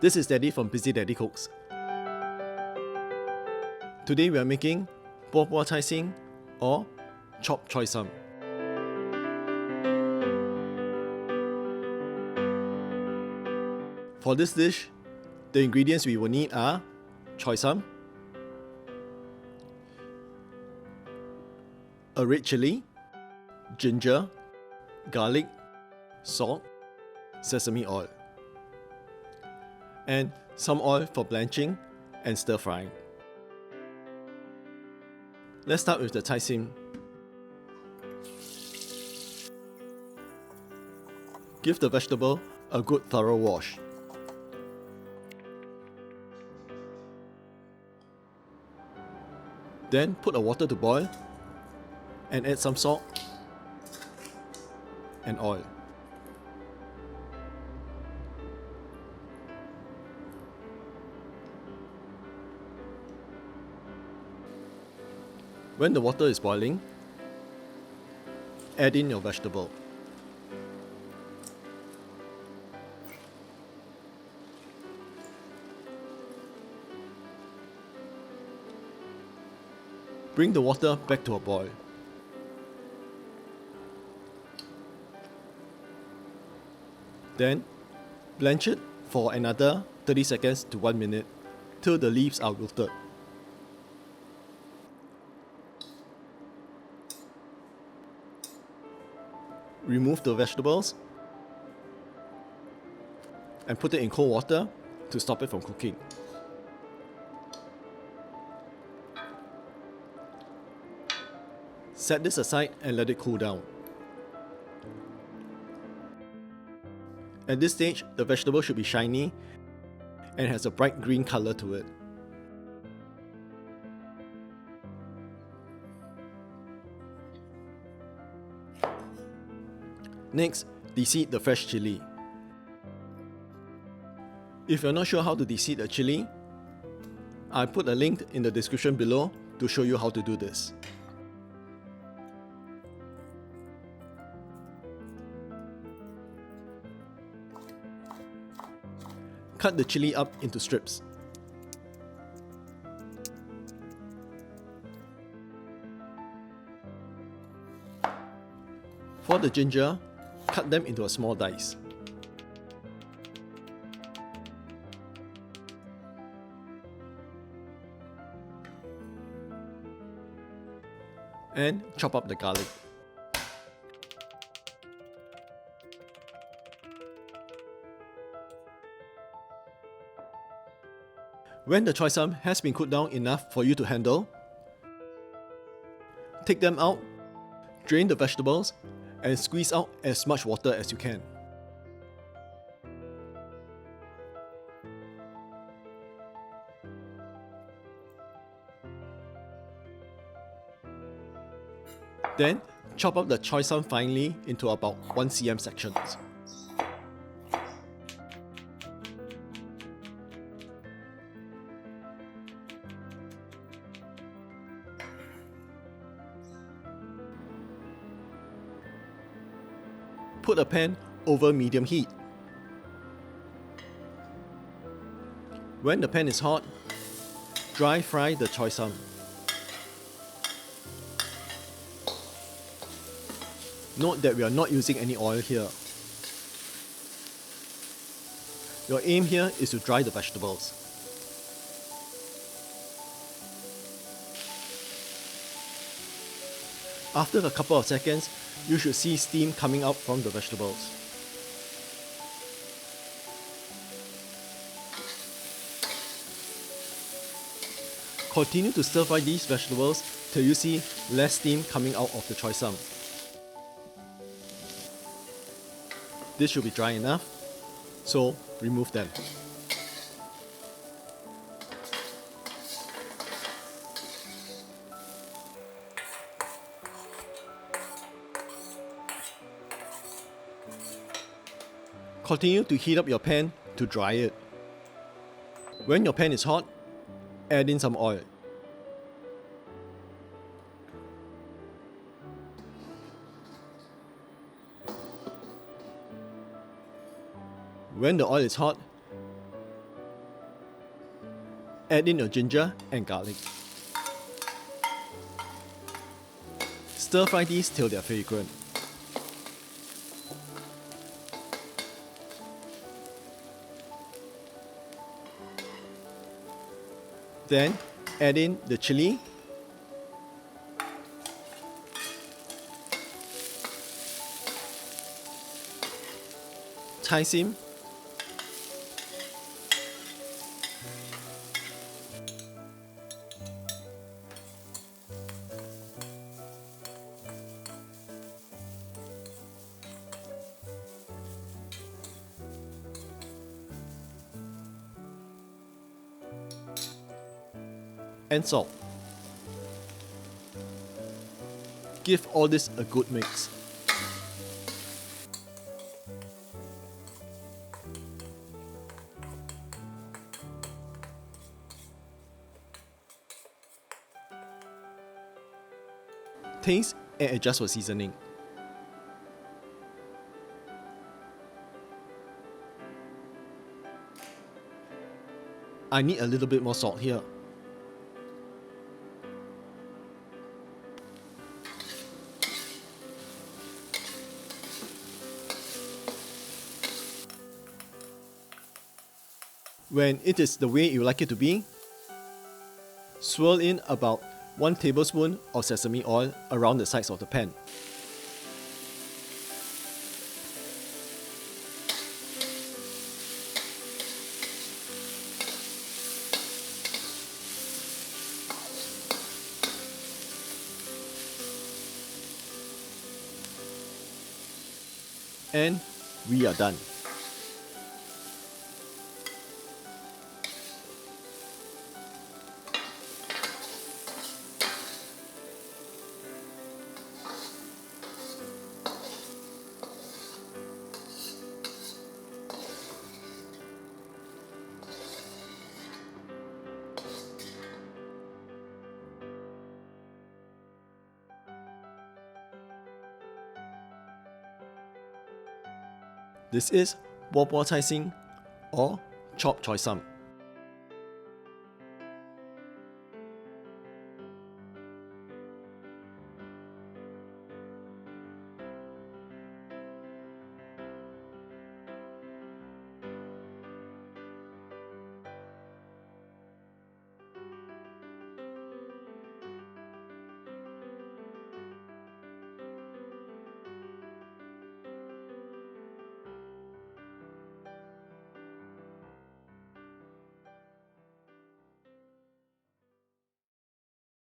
This is Daddy from Busy Daddy Cooks. Today we are making Bo BO Cai Xin or chopped Choy Sum. For this dish, the ingredients we will need are Choy Sum, a red chilli, ginger, garlic, salt, sesame oil, and some oil for blanching and stir frying. Let's start with the cai xin. Give the vegetable a good thorough wash. Then put the water to boil and add some salt and oil. When the water is boiling, add in your vegetable. Bring the water back to a boil. Then, blanch it for another 30 seconds to 1 minute till the leaves are wilted. Remove the vegetables and put it in cold water to stop it from cooking. Set this aside and let it cool down. At this stage, the vegetable should be shiny and has a bright green color to it. Next, deseed the fresh chilli. If you're not sure how to deseed a chilli, I put a link in the description below to show you how to do this. Cut the chilli up into strips. For the ginger, cut them into a small dice. And chop up the garlic. When the choy sum has been cooled down enough for you to handle, take them out, drain the vegetables, and squeeze out as much water as you can. Then, chop up the choy sum finely into about 1 cm sections. Put a pan over medium heat. When the pan is hot, dry fry the choy sum. Note that we are not using any oil here. Your aim here is to dry the vegetables. After a couple of seconds, you should see steam coming out from the vegetables. Continue to stir fry these vegetables till you see less steam coming out of the choy sum. This should be dry enough, so remove them. Continue to heat up your pan to dry it. When your pan is hot, add in some oil. When the oil is hot, Add in your ginger and garlic. Stir fry these till they are fragrant. Then add in the chilli, Cai Xin, and salt. Give all this a good mix. Taste and adjust for seasoning. I need a little bit more salt here. When it is the way you like it to be, swirl in about 1 tablespoon of sesame oil around the sides of the pan. And we are done. This is Bo BO Cai Xin or chopped Choy Sum.